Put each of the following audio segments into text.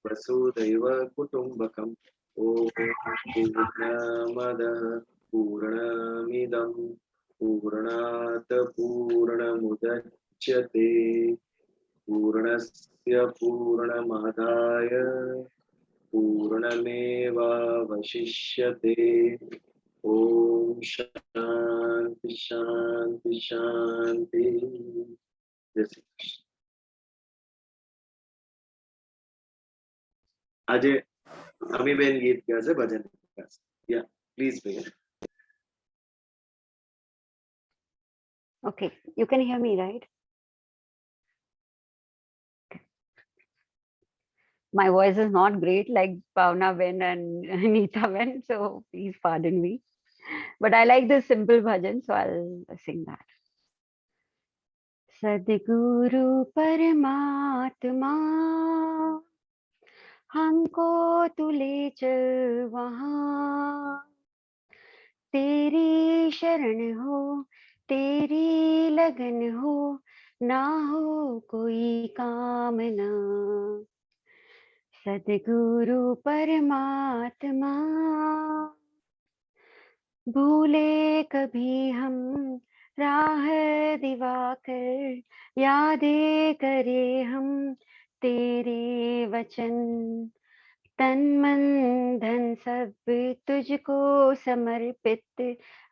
वसुदैव कुटुम्बकम्। ॐ पूर्णमदः पूर्णमिदं पूर्णात् पूर्णमुदच्यते पूर्णस्य पूर्णमादाय पूर्णमेवावशिष्यते। ओम शांति शांति शांति। जय श्री कृष्ण। आज अमीबेन गीत गाશે भजन गाશે। या please begin. Okay, you can hear me, right? My voice is not great like Pavna Ben and Neeta Ben, so please pardon me. But I like this simple bhajan, so I'll sing that. Sadguru Paramatma हमको तू ले चल वहाँ, तेरी शरण हो, तेरी लगन हो, ना हो कोई कामना। सद्गुरु परमात्मा भूले कभी हम राह दिवाकर, यादें करे हम तेरे वचन। तन मन धन सब तुझको समर्पित,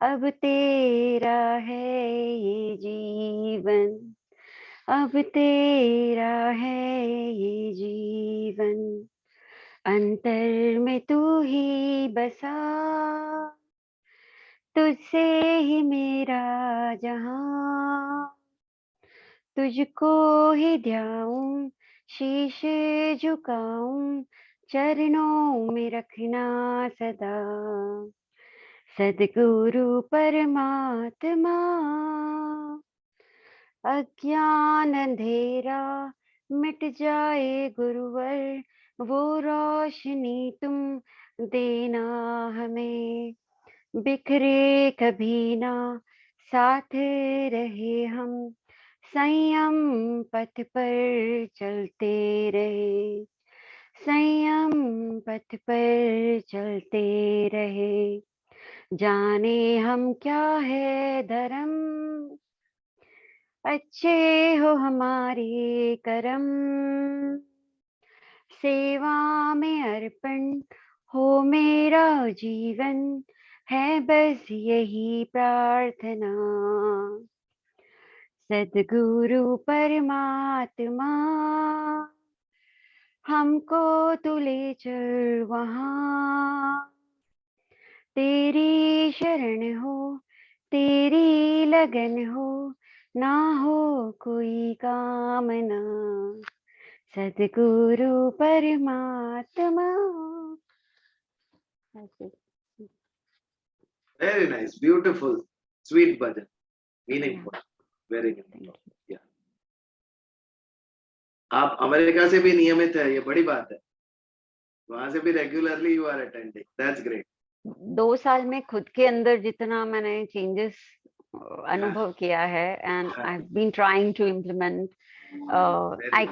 अब तेरा है ये जीवन, अब तेरा है ये जीवन। अंतर में तू ही बसा, तुझसे ही मेरा जहां, तुझको ही ध्याऊं, शीश झुकाऊं, चरणों में रखना सदा। सद्गुरु परमात्मा अज्ञान अंधेरा मिट जाए गुरुवर, वो रोशनी तुम देना हमें। बिखरे कभी ना साथ रहे हम, संयम पथ पर चलते रहे, संयम पथ पर चलते रहे। जाने हम क्या है धर्म, अच्छे हो हमारे करम। सेवा में अर्पण हो मेरा जीवन, है बस यही प्रार्थना। सद्गुरु परमात्मा हमको तू ले चल वहाँ, तेरी शरण हो, तेरी लगन हो, ना हो कोई कामना। सद्गुरु परमात्मा। Very nice, beautiful, sweet bhajan, meaningful, very meaningful. Yeah. आप अमेरिका से भी नियमित है, ये बड़ी बात है। वहां से भी regularly you are attending, that's great. 2 साल में खुद के अंदर जितना मैंने चेंजेस अनुभव किया है, and I have been trying to implement. I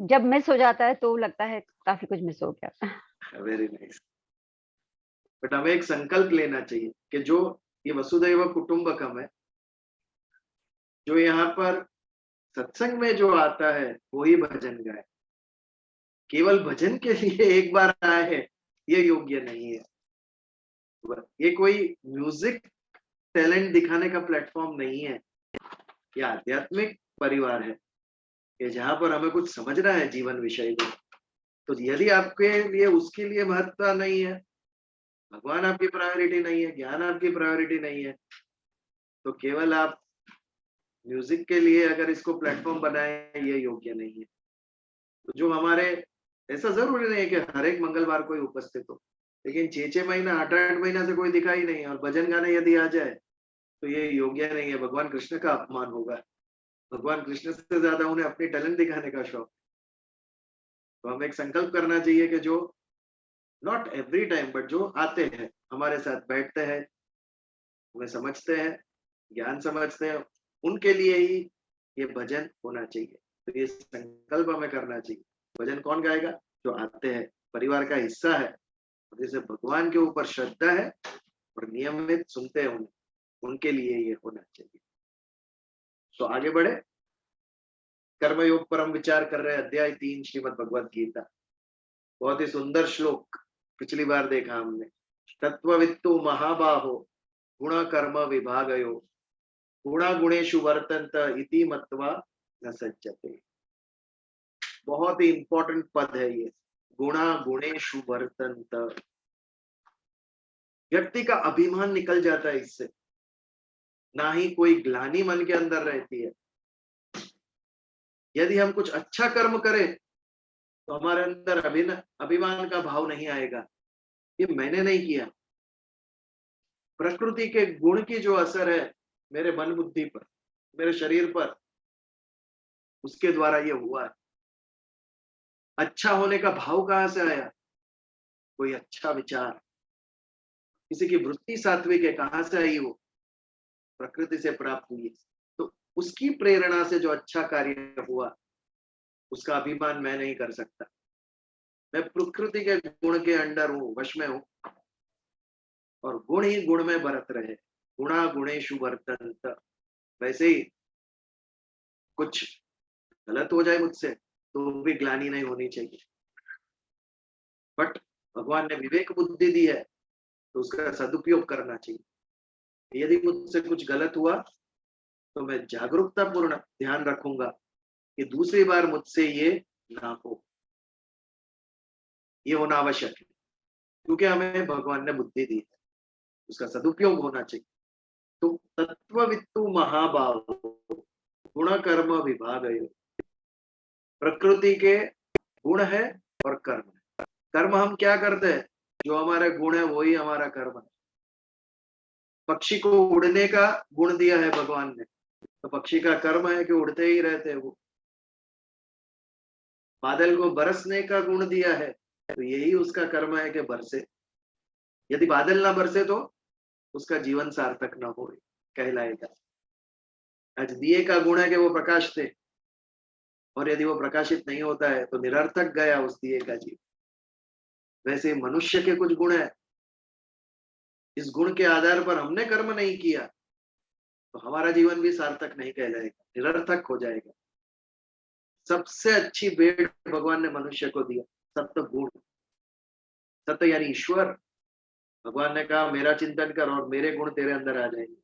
जब मिस हो जाता है तो लगता है काफी कुछ मिस हो गया। Very nice. बट हमें एक संकल्प लेना चाहिए कि जो ये वसुदैव कुटुंबकम है, जो यहाँ पर सत्संग में जो आता है वो ही भजन गाए। केवल भजन के लिए एक बार आए है ये योग्य नहीं है। ये कोई म्यूजिक टैलेंट दिखाने का प्लेटफॉर्म नहीं है। ये आध्यात्मिक परिवार है कि जहां पर हमें कुछ समझना है जीवन विषय को। तो यदि आपके लिए उसके लिए महत्व नहीं है, भगवान आपकी प्रायोरिटी नहीं है, ज्ञान आपकी प्रायोरिटी नहीं है, तो केवल आप म्यूजिक के लिए अगर इसको प्लेटफॉर्म बनाए, ये योग्य नहीं है। तो जो हमारे, ऐसा जरूरी नहीं है कि हर एक मंगलवार कोई उपस्थित हो, लेकिन 6-6 महीना 8-8 महीना से कोई दिखाई नहीं और भजन गाने यदि आ जाए तो ये योग्य नहीं है। भगवान कृष्ण का अपमान होगा। भगवान कृष्ण से ज्यादा उन्हें अपनी टैलेंट दिखाने का शौक। तो हमें एक संकल्प करना चाहिए कि जो नॉट एवरी टाइम बट जो आते हैं हमारे साथ बैठते हैं, हमें समझते हैं, ज्ञान समझते हैं, उनके लिए ही ये भजन होना चाहिए। तो ये संकल्प हमें करना चाहिए भजन कौन गाएगा? जो आते हैं, परिवार का हिस्सा है, जैसे भगवान के ऊपर श्रद्धा है और नियमित सुनते हैं उन्हें, उनके लिए ये होना चाहिए। तो आगे बढ़े, कर्मयोग पर हम विचार कर रहे हैं, अध्याय 3 श्रीमद् भगवत गीता। बहुत ही सुंदर श्लोक पिछली बार देखा हमने। तत्ववित्तु महाबाहो गुण कर्म विभागयो गुणा गुणेषु वर्तन्त इति मत्वा न सज्जते। बहुत ही इंपॉर्टेंट पद है ये, गुणा गुणेषु वर्तन्त। व्यक्ति का अभिमान निकल जाता है इससे, ना ही कोई ग्लानि मन के अंदर रहती है। यदि हम कुछ अच्छा कर्म करें तो हमारे अंदर अभिमान का भाव नहीं आएगा, ये मैंने नहीं किया। प्रकृति के गुण की जो असर है मेरे मन बुद्धि पर, मेरे शरीर पर, उसके द्वारा ये हुआ है। अच्छा होने का भाव कहां से आया? कोई अच्छा विचार, किसी की वृत्ति सात्विक है, कहां से आई? वो प्रकृति से प्राप्त हुई। तो उसकी प्रेरणा से जो अच्छा कार्य हुआ, उसका अभिमान मैं नहीं कर सकता। मैं प्रकृति के गुण के अंडर हूं, वश में हूं, और गुण ही गुण में बरत रहे। गुणा गुणेषु वर्तन्त। वैसे ही कुछ गलत हो जाए मुझसे तो भी ग्लानि नहीं होनी चाहिए, बट भगवान ने विवेक बुद्धि दी है तो उसका सदुपयोग करना चाहिए। यदि मुझसे कुछ गलत हुआ तो मैं जागरूकता पूर्ण ध्यान रखूंगा कि दूसरी बार मुझसे ये ना हो। ये होना आवश्यक है, क्योंकि हमें भगवान ने बुद्धि दी है, उसका सदुपयोग होना चाहिए। तो तत्ववित्तु महाभाव गुण कर्म विभाग, प्रकृति के गुण है और कर्म है। कर्म हम क्या करते हैं? जो हमारे गुण है वही हमारा कर्म है। पक्षी को उड़ने का गुण दिया है भगवान ने, तो पक्षी का कर्म है कि उड़ते ही रहते हैं वो। बादल को बरसने का गुण दिया है, तो यही उसका कर्म है कि बरसे। यदि बादल ना बरसे तो उसका जीवन सार्थक ना हो कहलाएगा। आज दिए का गुण है कि वो प्रकाश थे, और यदि वो प्रकाशित नहीं होता है तो निरर्थक गया उस दिए का जीवन। वैसे मनुष्य के कुछ गुण है, इस गुण के आधार पर हमने कर्म नहीं किया तो हमारा जीवन भी सार्थक नहीं कहलाएगा, निरर्थक हो जाएगा। सबसे अच्छी भेंट भगवान ने मनुष्य को दिया, सत्य गुण। सत्य यानी ईश्वर। भगवान ने कहा मेरा चिंतन कर और मेरे गुण तेरे अंदर आ जाएंगे।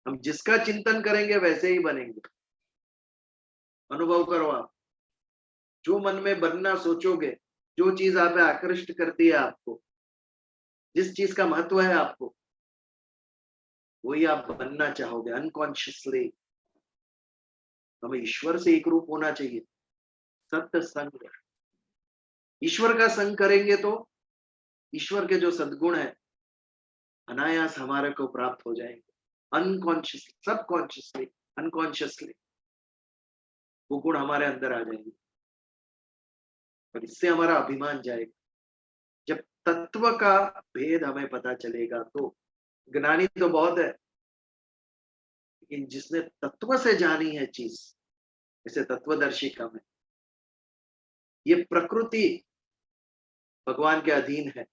हम जिसका चिंतन करेंगे वैसे ही बनेंगे। अनुभव करो आप, जो मन में बनना सोचोगे, जो चीज आप आकृष्ट करती है आपको, जिस चीज का महत्व है आपको, वही आप बनना चाहोगे अनकॉन्शियसली। हमें ईश्वर से एक रूप होना चाहिए। सत्य संग, ईश्वर का संग करेंगे तो ईश्वर के जो सद्गुण है अनायास हमारे को प्राप्त हो जाएंगे। अनकॉन्शियसली, सबकॉन्शियसली, अनकॉन्शियसली वो गुण हमारे अंदर आ जाएंगे, और इससे हमारा अभिमान जाएगा। जब तत्व का भेद हमें पता चलेगा तो, ज्ञानी तो बहुत है, लेकिन जिसने तत्व से जानी है चीज, जैसे तत्वदर्शी कम है। ये प्रकृति भगवान के अधीन है,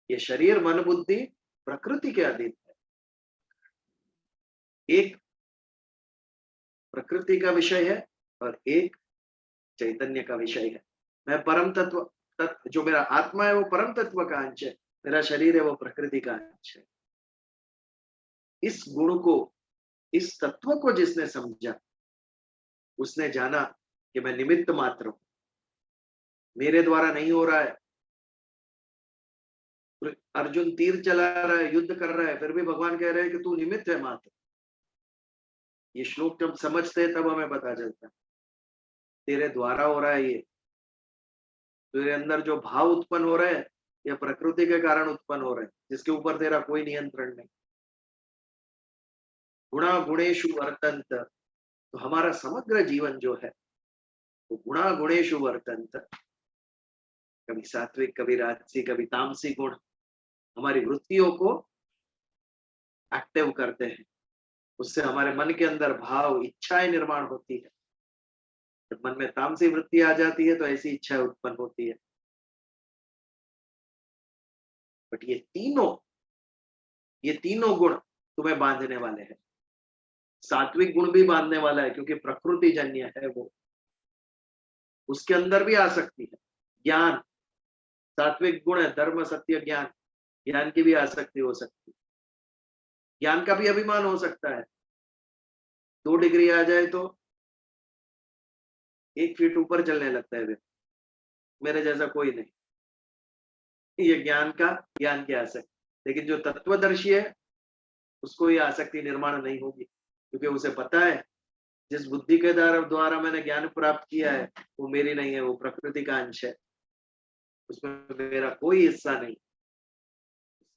ये शरीर मन बुद्धि प्रकृति के अधीन है। एक प्रकृति का विषय है और एक चैतन्य का विषय है। मैं परम तत्व, जो मेरा आत्मा है वो परम तत्व का अंश है, मेरा शरीर है वो प्रकृति का अंश है। इस गुण को, इस तत्व को जिसने समझा, उसने जाना कि मैं निमित्त मात्र हूं, मेरे द्वारा नहीं हो रहा है। अर्जुन तीर चला रहा है, युद्ध कर रहा है, फिर भी भगवान कह रहे हैं कि तू निमित्त है मात्र। ये श्लोक जब समझते हैं तब हमें पता चलता है तेरे द्वारा हो रहा है ये। तेरे अंदर जो भाव उत्पन्न हो रहे हैं ये प्रकृति के कारण उत्पन्न हो रहे हैं, जिसके ऊपर तेरा कोई नियंत्रण नहीं। गुणा गुणेशु वर्तन्त, तो हमारा समग्र जीवन जो है वो गुणा गुणेशु वर्तन्त। कभी सात्विक, कभी राजसी, कभी तामसी गुण हमारी वृत्तियों को एक्टिव करते हैं। उससे हमारे मन के अंदर भाव, इच्छाएं निर्माण होती है। जब मन में तामसी वृत्ति आ जाती है तो ऐसी इच्छा उत्पन्न होती है। बट ये तीनों गुण तुम्हें बांधने वाले हैं। सात्विक गुण भी बांधने वाला है क्योंकि प्रकृति जन्य है वो, उसके अंदर भी आ सकती है। ज्ञान सात्विक गुण है, धर्म सत्य ज्ञान, ज्ञान की भी आसक्ति हो सकती है। ज्ञान का भी अभिमान हो सकता है। 2 डिग्री आ जाए तो 1 फीट ऊपर चलने लगता है व्यक्ति, मेरे जैसा कोई नहीं। ये ज्ञान की आसक्ति। लेकिन जो तत्वदर्शी है उसको ये आसक्ति निर्माण नहीं होगी, क्योंकि उसे पता है जिस बुद्धि के द्वारा मैंने ज्ञान प्राप्त किया है वो मेरी नहीं है, वो प्रकृति का अंश है, उसमें मेरा कोई हिस्सा नहीं।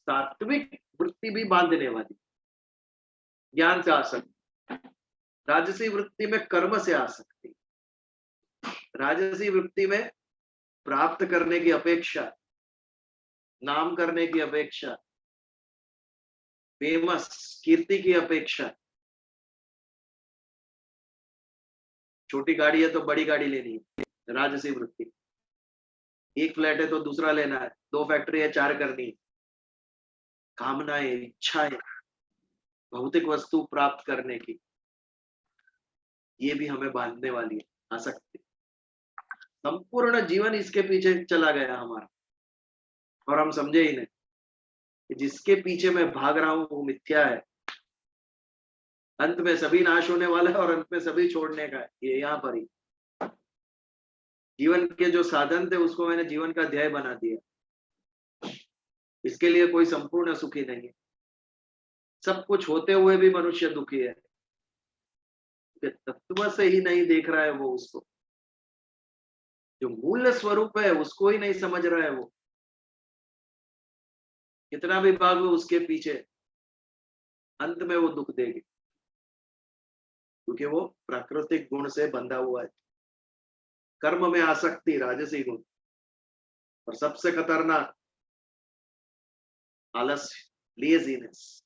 सात्विक वृत्ति भी बांधने वाली, ज्ञान से आ सकती। राजसी वृत्ति में कर्म से आ सकती। राजसी वृत्ति में प्राप्त करने की अपेक्षा, नाम करने की अपेक्षा, फेमस कीर्ति की अपेक्षा। छोटी गाड़ी है तो बड़ी गाड़ी लेनी है, राजसी वृत्ति। 1 फ्लैट है तो दूसरा लेना है, 2 फैक्ट्री है 4 करनी है। कामनाएं, इच्छाएं, भौतिक वस्तु प्राप्त करने की, ये भी हमें बांधने वाली है आसक्ति। संपूर्ण जीवन इसके पीछे चला गया हमारा, और हम समझे ही नहीं कि जिसके पीछे मैं भाग रहा हूं वो मिथ्या है। अंत में सभी नाश होने वाला है और अंत में सभी छोड़ने का है। ये यहाँ पर ही जीवन के जो साधन थे उसको मैंने जीवन का ध्येय बना दिया। इसके लिए कोई संपूर्ण सुखी नहीं है। सब कुछ होते हुए भी मनुष्य दुखी है, तत्व से ही नहीं देख रहा है वो उसको, जो मूल स्वरूप है उसको ही नहीं समझ रहा है वो। कितना भी भागो उसके पीछे, अंत में वो दुख देगी, क्योंकि वो प्राकृतिक गुण से बंधा हुआ है। कर्म में आसक्ति राजसी गुण, और सबसे खतरनाक आलस्य, लेजीनेस,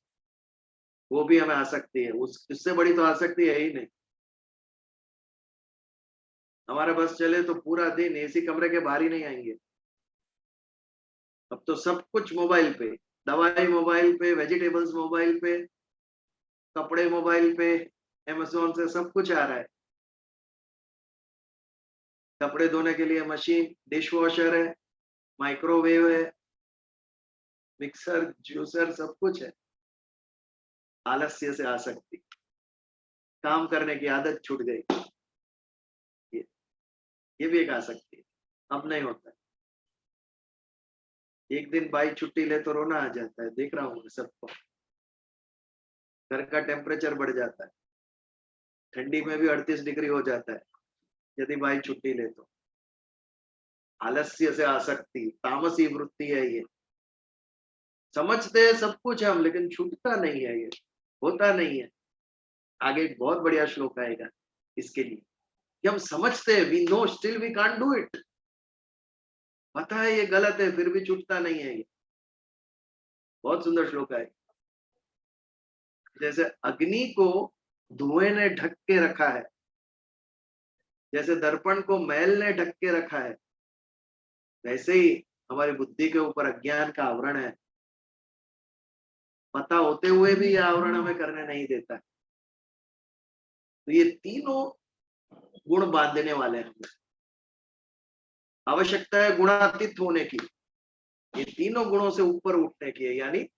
वो भी हमें आसक्ति है। उससे बड़ी तो आसक्ति है ही नहीं। हमारा बस चले तो पूरा दिन एसी कमरे के बाहर ही नहीं आएंगे। अब तो सब कुछ मोबाइल पे, दवाई मोबाइल पे, वेजिटेबल्स मोबाइल पे, कपड़े मोबाइल पे, अमेज़न से सब कुछ आ रहा है। कपड़े धोने के लिए मशीन, डिश वॉशर है, माइक्रोवेव है, मिक्सर, जूसर, सब कुछ है। आलस्य से आसक्ति, काम करने की आदत छूट गई, ये भी एक आसक्ति है। अब नहीं होता है। एक दिन भाई छुट्टी ले तो रोना आ जाता है, देख रहा हूँ सबको। घर का टेम्परेचर बढ़ जाता है, ठंडी में भी 38 डिग्री हो जाता है यदि भाई छुट्टी ले तो। आलस्य से आसक्ति, तामसी वृत्ति है ये। समझते हैं सब कुछ हम, लेकिन छूटता नहीं है, ये होता नहीं है। आगे एक बहुत बढ़िया श्लोक आएगा इसके लिए कि हम समझते हैं, we know still we can't do it. पता है ये गलत है फिर भी छूटता नहीं है ये। बहुत सुंदर श्लोक है। जैसे अग्नि को धुएं ने ढक के रखा है, जैसे दर्पण को मैल ने ढक के रखा है, वैसे ही हमारी बुद्धि के ऊपर अज्ञान का आवरण है। पता होते हुए भी यह आवरण हमें करने नहीं देता है। तो ये तीनों गुण बांधने वाले हैं। आवश्यकता है गुणातीत होने की, ये तीनों गुणों से ऊपर उठने की है। यानी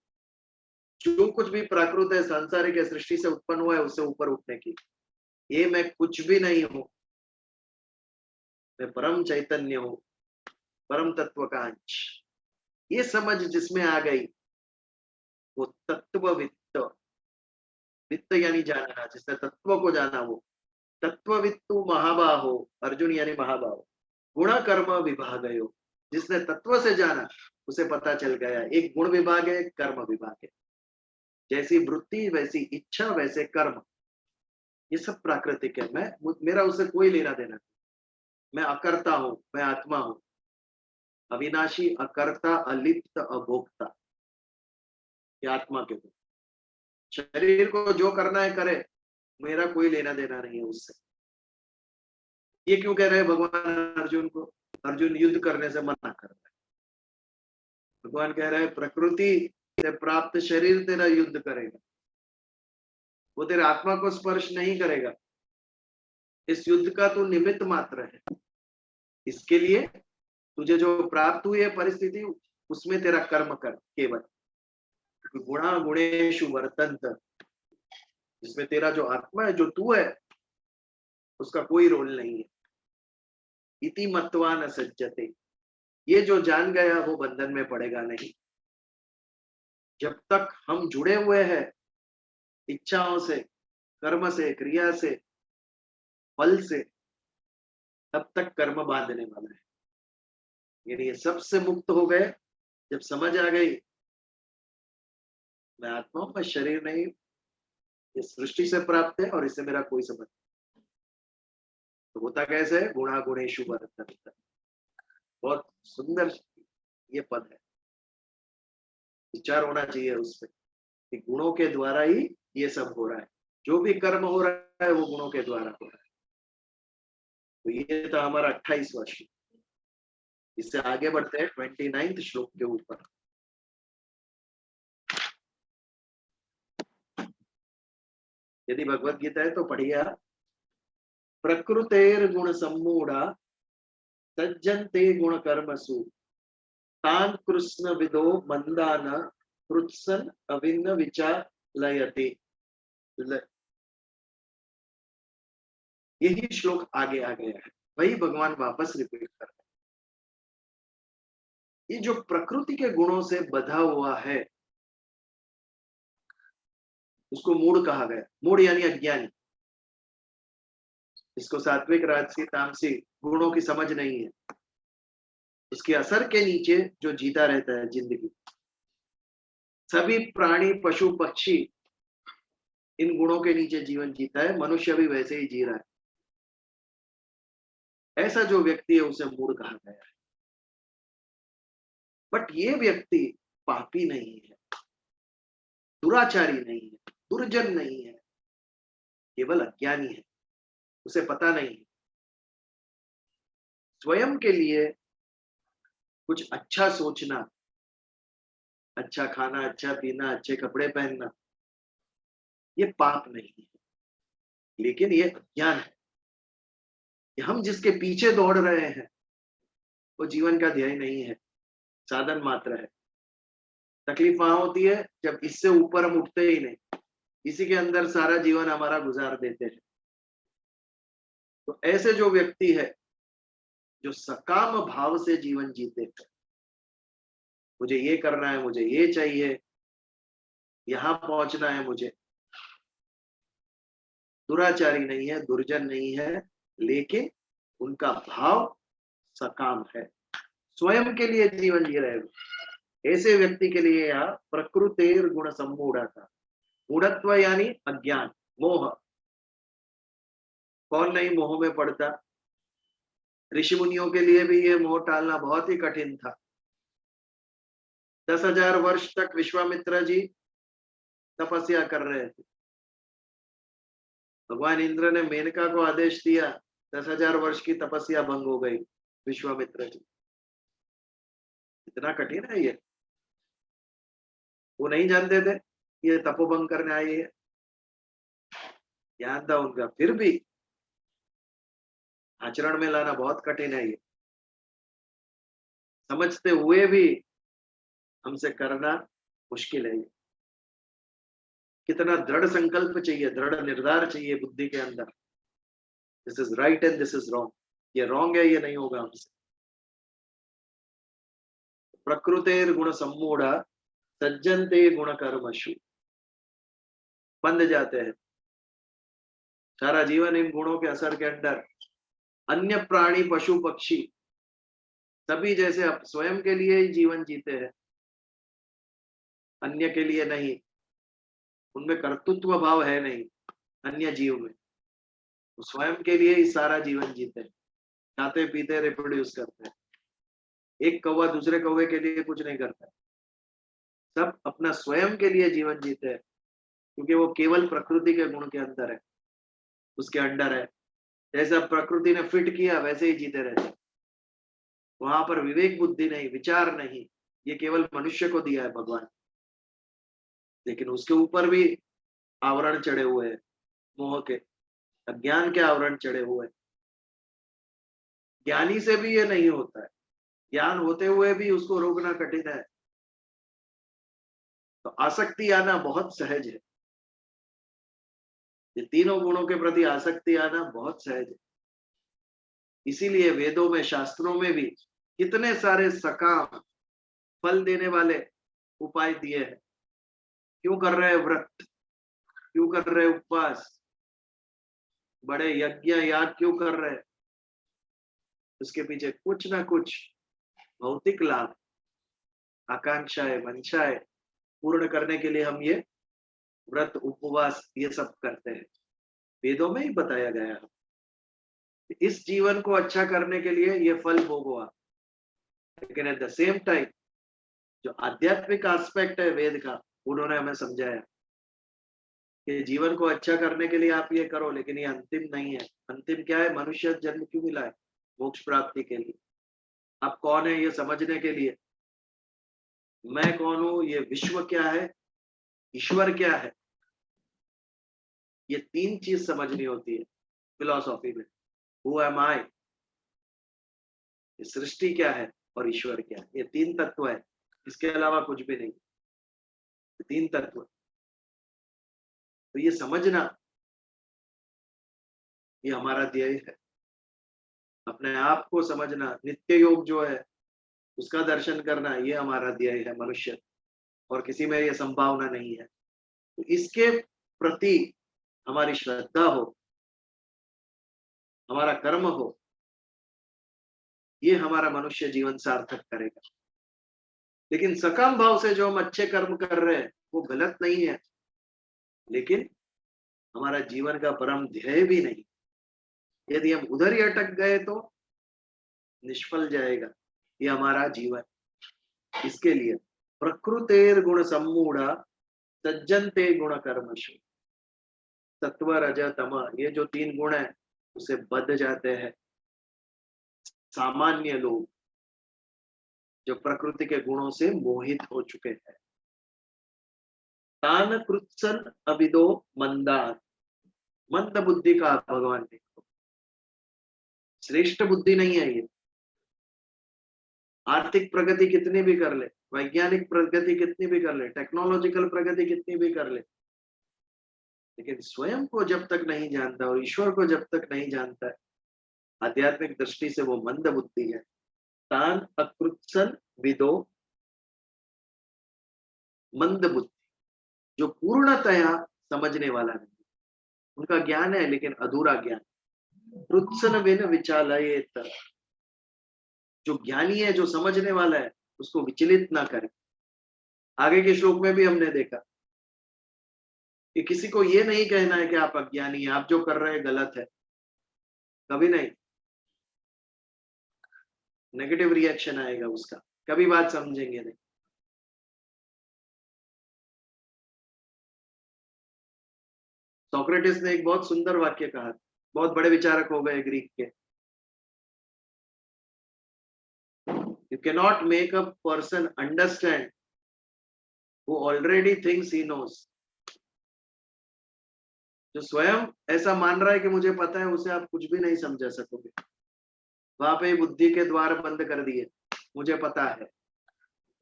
जो कुछ भी प्राकृत है, सांसारिक है, सृष्टि से उत्पन्न हुआ है, उससे ऊपर उठने की। ये मैं कुछ भी नहीं हूं, मैं परम चैतन्य हूं, परम तत्व का अंश। ये समझ जिसमें आ गई वो तत्ववित्त, वित्त यानी जानना, जिसने तत्व को जाना वो तत्ववित्तु महाबाहो, अर्जुन यानी महाबाहो, गुण कर्म विभागयो। जिसने तत्व से जाना उसे पता चल गया एक गुण विभाग है, एक कर्म विभाग है। जैसी वृत्ति वैसी इच्छा वैसे कर्म, ये सब प्राकृतिक है। मेरा उससे कोई लेना देना नहीं। मैं अकर्ता हूं, मैं आत्मा हूं, अविनाशी, अकर्ता, अलिप्त, अभोक्ता, ये आत्मा के गुण। शरीर को जो करना है करे, मेरा कोई लेना देना नहीं है उससे। ये क्यों कह रहे हैं भगवान अर्जुन को? अर्जुन युद्ध करने से मना कर रहा है। भगवान कह रहे हैं प्रकृति से प्राप्त शरीर तेरा युद्ध करेगा, वो तेरे आत्मा को स्पर्श नहीं करेगा। इस युद्ध का तू निमित्त मात्र है। इसके लिए तुझे जो प्राप्त हुई है परिस्थिति, उसमें तेरा कर्म कर केवल। गुणा गुणेषु वर्तन्त, जिसमें तेरा जो आत्मा है, जो तू है, उसका कोई रोल नहीं है। इति मत्वा न सज्जते, ये जो जान गया वो बंधन में पड़ेगा नहीं। जब तक हम जुड़े हुए हैं इच्छाओं से, कर्म से, क्रिया से, फल से, तब तक कर्म बांधने वाला है। यानी ये सबसे मुक्त हो गए जब समझ आ गई मैं आत्मा हूं, मैं शरीर नहीं, ये सृष्टि से प्राप्त है और इससे मेरा कोई संबंध नहीं। तो होता कैसे है? गुणा गुणेषु वर्तन्त। बहुत सुंदर ये पद है, विचार होना चाहिए उस पर कि गुणों के द्वारा ही ये सब हो रहा है। जो भी कर्म हो रहा है वो गुणों के द्वारा हो रहा है। तो ये था हमारा 28वां श्लोक। इससे आगे बढ़ते हैं 29 श्लोक के ऊपर। यदि भगवत गीता है तो पढ़िए। प्रकृतेर गुण सम्मूढ़ा सज्जन्ते गुण कर्मसु तान कृष्ण विदो मंदान कृत्सन अभिन्न विचालयते। यही श्लोक आगे आ गया है, वही भगवान वापस रिपीट कर रहे हैं। ये जो प्रकृति के गुणों से बधा हुआ है उसको मूढ़ कहा गया। मूढ़ यानी अज्ञानी, इसको सात्विक, राजसी, तामसी गुणों की समझ नहीं है। उसके असर के नीचे जो जीता रहता है जिंदगी, सभी प्राणी, पशु, पक्षी इन गुणों के नीचे जीवन जीता है। मनुष्य भी वैसे ही जी रहा है। ऐसा जो व्यक्ति है उसे मूढ़ कहा गया है। बट ये व्यक्ति पापी नहीं है, दुराचारी नहीं है, दुर्जन नहीं है, केवल अज्ञानी है, उसे पता नहीं है। स्वयं के लिए कुछ अच्छा सोचना, अच्छा खाना, अच्छा पीना, अच्छे कपड़े पहनना, ये पाप नहीं है, लेकिन ये अज्ञान है कि हम जिसके पीछे दौड़ रहे हैं वो जीवन का ध्येय नहीं है, साधन मात्र है। तकलीफ वहां होती है जब इससे ऊपर हम उठते ही नहीं, इसी के अंदर सारा जीवन हमारा गुजार देते हैं। तो ऐसे जो व्यक्ति है जो सकाम भाव से जीवन जीते हैं, मुझे ये करना है, मुझे ये चाहिए, यहां पहुंचना है मुझे, दुराचारी नहीं है, दुर्जन नहीं है, लेकिन उनका भाव सकाम है, स्वयं के लिए जीवन जी रहे हो। ऐसे व्यक्ति के लिए यहाँ प्रकृतेर गुण सम्मूढ़ था। मूढ़त्व यानी अज्ञान, मोह। कौन नहीं मोह में पड़ता? ऋषि मुनियों के लिए भी ये मोह टालना बहुत ही कठिन था। 10,000 वर्ष तक विश्वामित्र जी तपस्या कर रहे थे। भगवान इंद्र ने मेनका को आदेश दिया, 10,000 वर्ष की तपस्या भंग हो गई। विश्वामित्र जी, इतना कठिन है ये, वो नहीं जानते थे ये तपोभंग करने आई है, ज्ञान था उनका, फिर भी आचरण में लाना बहुत कठिन है। ये समझते हुए भी हमसे करना मुश्किल है। ये कितना दृढ़ संकल्प चाहिए, दृढ़ निर्धार चाहिए बुद्धि के अंदर, this is right and this is wrong, ये रॉन्ग है, ये नहीं होगा हमसे। प्रकृतेर गुण सम्मूढ़ सज्जनते गुण कर्मशु, बंध जाते हैं सारा जीवन इन गुणों के असर के अंदर। अन्य प्राणी, पशु, पक्षी सभी जैसे अब स्वयं के लिए ही जीवन जीते हैं, अन्य के लिए नहीं। उनमें कर्तृत्व भाव है नहीं अन्य जीव में, वो स्वयं के लिए ही सारा जीवन जीते हैं, खाते पीते रिप्रोड्यूस करते हैं। एक कौवा दूसरे कौवे के लिए कुछ नहीं करता, सब अपना स्वयं के लिए जीवन जीते हैं, क्योंकि वो केवल प्रकृति के गुण के अंदर है, उसके अंडर है। जैसा प्रकृति ने फिट किया वैसे ही जीते रहते। वहां पर विवेक बुद्धि नहीं, विचार नहीं, ये केवल मनुष्य को दिया है भगवान। लेकिन उसके ऊपर भी आवरण चढ़े हुए हैं, मोह के, अज्ञान के आवरण चढ़े हुए हैं। ज्ञानी से भी ये नहीं होता है, ज्ञान होते हुए भी उसको रोकना कठिन है। तो आसक्ति आना बहुत सहज है, ये तीनों गुणों के प्रति आसक्ति आना बहुत सहज है। इसीलिए वेदों में, शास्त्रों में भी कितने सारे सकाम फल देने वाले उपाय दिए हैं। क्यों कर रहे हैं व्रत, क्यों कर रहे हैं उपवास, बड़े यज्ञ याग क्यों कर रहे हैं? उसके पीछे कुछ ना कुछ भौतिक लाभ, आकांक्षाएं, मंशाएं पूर्ण करने के लिए हम ये व्रत, उपवास ये सब करते हैं। वेदों में ही बताया गया है। इस जीवन को अच्छा करने के लिए ये फल भोगवा। लेकिन एट द सेम टाइम जो आध्यात्मिक एस्पेक्ट है वेद का, उन्होंने हमें समझाया कि जीवन को अच्छा करने के लिए आप ये करो, लेकिन ये अंतिम नहीं है। अंतिम क्या है? मनुष्य जन्म क्यों मिला है? मोक्ष प्राप्ति के लिए। आप कौन है ये समझने के लिए, मैं कौन हूं, ये विश्व क्या है, ईश्वर क्या है, ये तीन चीज समझनी होती है फिलॉसफी में। हु एम आई, सृष्टि क्या है और ईश्वर क्या है, ये तीन तत्व है, इसके अलावा कुछ भी नहीं। तीन तत्व, तो ये समझना, ये हमारा ध्येय है। अपने आप को समझना, नित्य योग जो है उसका दर्शन करना, ये हमारा ध्येय है मनुष्य, और किसी में ये संभावना नहीं है। तो इसके प्रति हमारी श्रद्धा हो, हमारा कर्म हो, ये हमारा मनुष्य जीवन सार्थक करेगा। लेकिन सकाम भाव से जो हम अच्छे कर्म कर रहे हैं वो गलत नहीं है, लेकिन हमारा जीवन का परम ध्येय भी नहीं। यदि हम उधर ही अटक गए तो निष्फल जाएगा ये हमारा जीवन। इसके लिए प्रकृतेर गुण सम्मूढ़ा सज्जनते गुण कर्मशु, सत्व रज तम, ये जो तीन गुण है उसे बद जाते हैं सामान्य लोग, जो प्रकृति के गुणों से मोहित हो चुके हैं। तान कृत्सन अविदो मंदान, मंद बुद्धि का भगवान ने, श्रेष्ठ बुद्धि नहीं है ये। आर्थिक प्रगति कितनी भी कर ले, वैज्ञानिक प्रगति कितनी भी कर ले, टेक्नोलॉजिकल प्रगति कितनी भी कर ले, लेकिन स्वयं को जब तक नहीं जानता और ईश्वर को जब तक नहीं जानता है, आध्यात्मिक दृष्टि से वो मंद बुद्धि है। तान अकृत्सन विदो, मंद बुद्धि, जो पूर्णतया समझने वाला नहीं, उनका ज्ञान है लेकिन अधूरा ज्ञान। कृत्सन विन विचालयेत, जो ज्ञानी है, जो समझने वाला है, उसको विचलित ना करे। आगे के श्लोक में भी हमने देखा कि किसी को ये नहीं कहना है कि आप अज्ञानी हैं, आप जो कर रहे हैं गलत है, कभी नहीं। नेगेटिव रिएक्शन आएगा उसका, कभी बात समझेंगे नहीं। सोक्रेटिस ने एक बहुत सुंदर वाक्य कहा, बहुत बड़े विचारक हो गए ग्रीक के। You can not make a person understand who already thinks he knows, जो स्वयं ऐसा मान रहा है कि मुझे पता है, उसे आप कुछ भी नहीं समझा सकोगे। वहां पे बुद्धि के द्वार बंद कर दिए, मुझे पता है,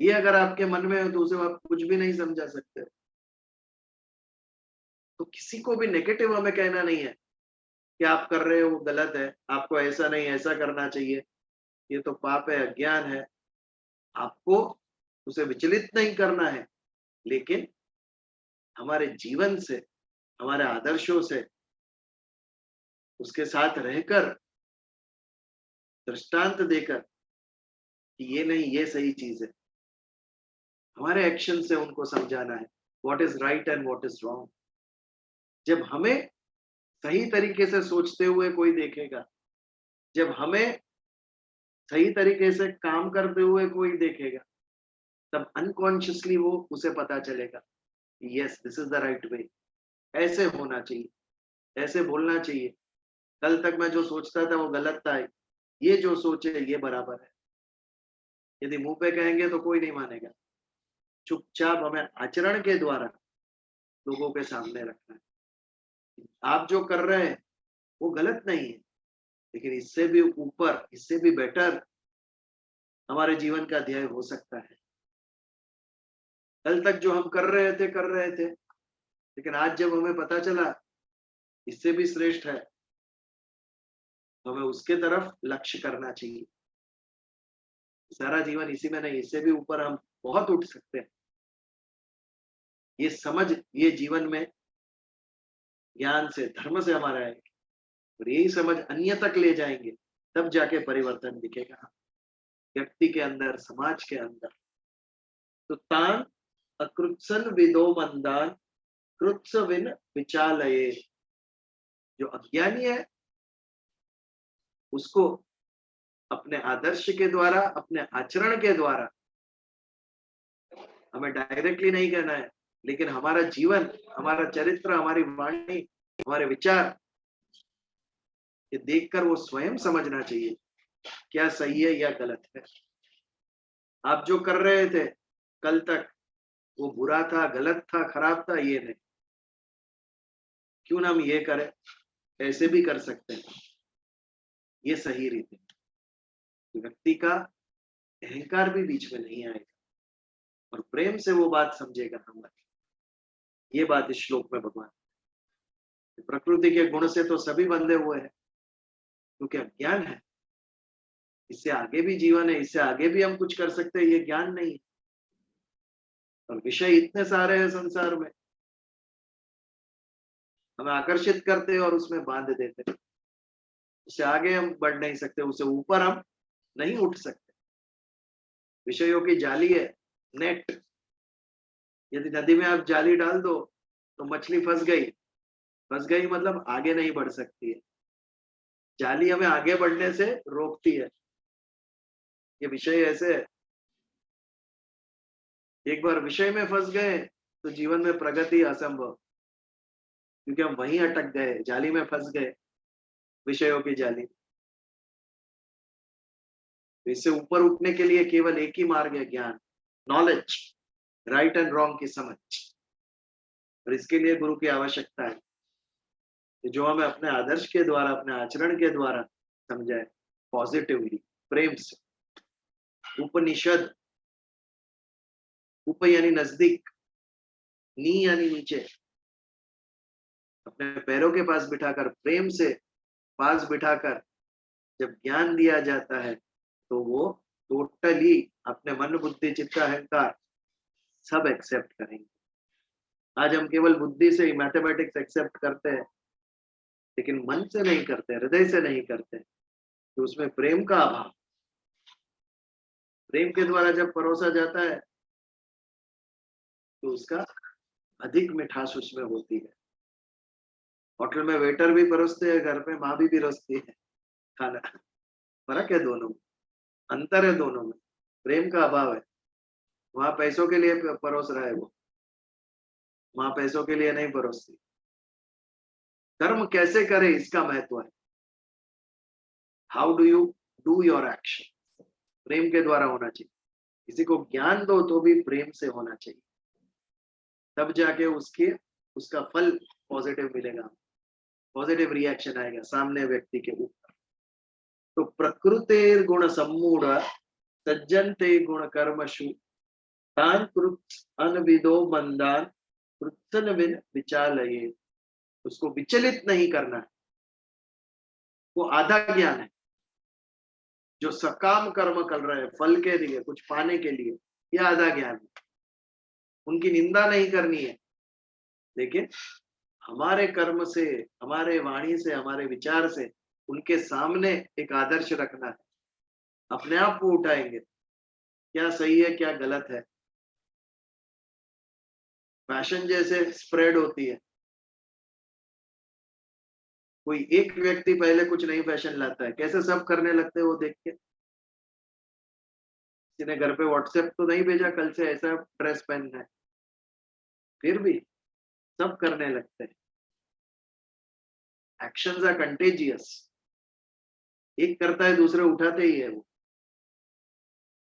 ये अगर आपके मन में हो तो उसे आप कुछ भी नहीं समझा सकते। तो किसी को भी नेगेटिव हमें कहना नहीं है कि आप कर रहे हो वो गलत है, आपको ऐसा नहीं ऐसा करना चाहिए, ये तो पाप है, अज्ञान है। आपको उसे विचलित नहीं करना है, लेकिन हमारे जीवन से, हमारे आदर्शों से, उसके साथ रहकर, दृष्टांत देकर कि ये नहीं, ये सही चीज है, हमारे एक्शन से उनको समझाना है what is right and what is wrong. जब हमें सही तरीके से सोचते हुए कोई देखेगा, जब हमें सही तरीके से काम करते हुए कोई देखेगा, तब अनकॉन्शियसली वो उसे पता चलेगा yes this is the right way, ऐसे होना चाहिए, ऐसे बोलना चाहिए, कल तक मैं जो सोचता था वो गलत था, ये जो सोचे ये बराबर है। यदि मुंह पे कहेंगे तो कोई नहीं मानेगा। चुपचाप हमें आचरण के द्वारा लोगों के सामने रखना है। आप जो कर रहे हैं वो गलत नहीं है, लेकिन इससे भी ऊपर, इससे भी बेटर हमारे जीवन का ध्येय हो सकता है। कल तक जो हम कर रहे थे, लेकिन आज जब हमें पता चला इससे भी श्रेष्ठ है, तो हमें उसके तरफ लक्ष्य करना चाहिए। सारा जीवन इसी में नहीं, इससे भी ऊपर हम बहुत उठ सकते हैं। ये समझ, ये जीवन में ज्ञान से, धर्म से हमारा है, और यही समझ अन्य तक ले जाएंगे, तब जाके परिवर्तन दिखेगा व्यक्ति के अंदर, समाज के अंदर। तो तान अकृत्सन विदो मंदान कृत्स विन विचालये। जो अज्ञानी है उसको अपने आदर्श के द्वारा, अपने आचरण के द्वारा, हमें डायरेक्टली नहीं कहना है, लेकिन हमारा जीवन, हमारा चरित्र, हमारी वाणी, हमारे विचार, ये देखकर वो स्वयं समझना चाहिए क्या सही है या गलत है। आप जो कर रहे थे कल तक वो बुरा था, गलत था, खराब था, ये नहीं। क्यों ना हम ये करें, ऐसे भी कर सकते हैं, ये सही रीति। व्यक्ति का अहंकार भी बीच में नहीं आएगा और प्रेम से वो बात समझेगा हमारी। ये बात इस श्लोक में भगवान, प्रकृति के गुण से तो सभी बंधे हुए हैं, क्योंकि अज्ञान है। इससे आगे भी जीवन है, इससे आगे भी हम कुछ कर सकते हैं, ये ज्ञान नहीं है। और विषय इतने सारे हैं संसार में, हमें आकर्षित करते हैं और उसमें बांध देते हैं। उससे आगे हम बढ़ नहीं सकते, उससे ऊपर हम नहीं उठ सकते। विषयों की जाली है, नेट। यदि नदी में आप जाली डाल दो तो मछली फंस गई। फंस गई मतलब आगे नहीं बढ़ सकती है। जाली हमें आगे बढ़ने से रोकती है। ये विषय ऐसे है, एक बार विषय में फंस गए तो जीवन में प्रगति असंभव, क्योंकि हम वहीं अटक गए, जाली में फंस गए, विषयों की जाली। तो इससे ऊपर उठने के लिए केवल एक ही मार्ग है, ज्ञान, नॉलेज, राइट एंड रॉन्ग की समझ। और इसके लिए गुरु की आवश्यकता है कि जो हमें अपने आदर्श के द्वारा, अपने आचरण के द्वारा समझाए, पॉजिटिवली, प्रेम से। उपनिषद, उप यानी नजदीक, नी यानी नीचे, अपने पैरों के पास बिठाकर, प्रेम से पास बिठाकर जब ज्ञान दिया जाता है तो वो टोटली अपने मन, बुद्धि, चित्त, अहंकार सब एक्सेप्ट करेंगे। आज हम केवल बुद्धि से ही मैथमेटिक्स एक्सेप्ट करते हैं, लेकिन मन से नहीं करते, हृदय से नहीं करते, तो उसमें प्रेम का अभाव। प्रेम के द्वारा जब परोसा जाता है तो उसका अधिक मिठास उसमें होती है। होटल में वेटर भी परोसते हैं, घर पे माँ भी परोसती है खाना। फर्क है दोनों में, अंतर है दोनों में, प्रेम का अभाव है। वहां पैसों के लिए परोस रहा है वो, वहां पैसों के लिए नहीं परोसती। कर्म कैसे करे इसका महत्व है। How do you do your action, प्रेम के द्वारा होना चाहिए। किसी को ज्ञान दो तो भी प्रेम से होना चाहिए, तब जाके उसके, उसका फल पॉजिटिव मिलेगा, पॉजिटिव रिएक्शन आएगा सामने व्यक्ति के ऊपर। तो प्रकृतिर गुण सम्मूढ़ सज्जनते गुण कर्मशु तान कृत अनविदो बंदान कृत्सन विन विचालये। उसको विचलित नहीं करना है, वो आधा ज्ञान है। जो सकाम कर्म कर रहे हैं फल के लिए, कुछ पाने के लिए, ये आधा ज्ञान है। उनकी निंदा नहीं करनी है, लेकिन हमारे कर्म से, हमारे वाणी से, हमारे विचार से उनके सामने एक आदर्श रखना है। अपने आप को उठाएंगे, क्या सही है क्या गलत है। फैशन जैसे स्प्रेड होती है, कोई एक व्यक्ति पहले कुछ नई फैशन लाता है, कैसे सब करने लगते हैं वो देख के। किसी ने घर पे व्हाट्सएप तो नहीं भेजा कल से ऐसा ड्रेस पहनना है, फिर भी सब करने लगते हैं। एक्शंस आर कंटेजियस, एक करता है दूसरे उठाते ही है वो,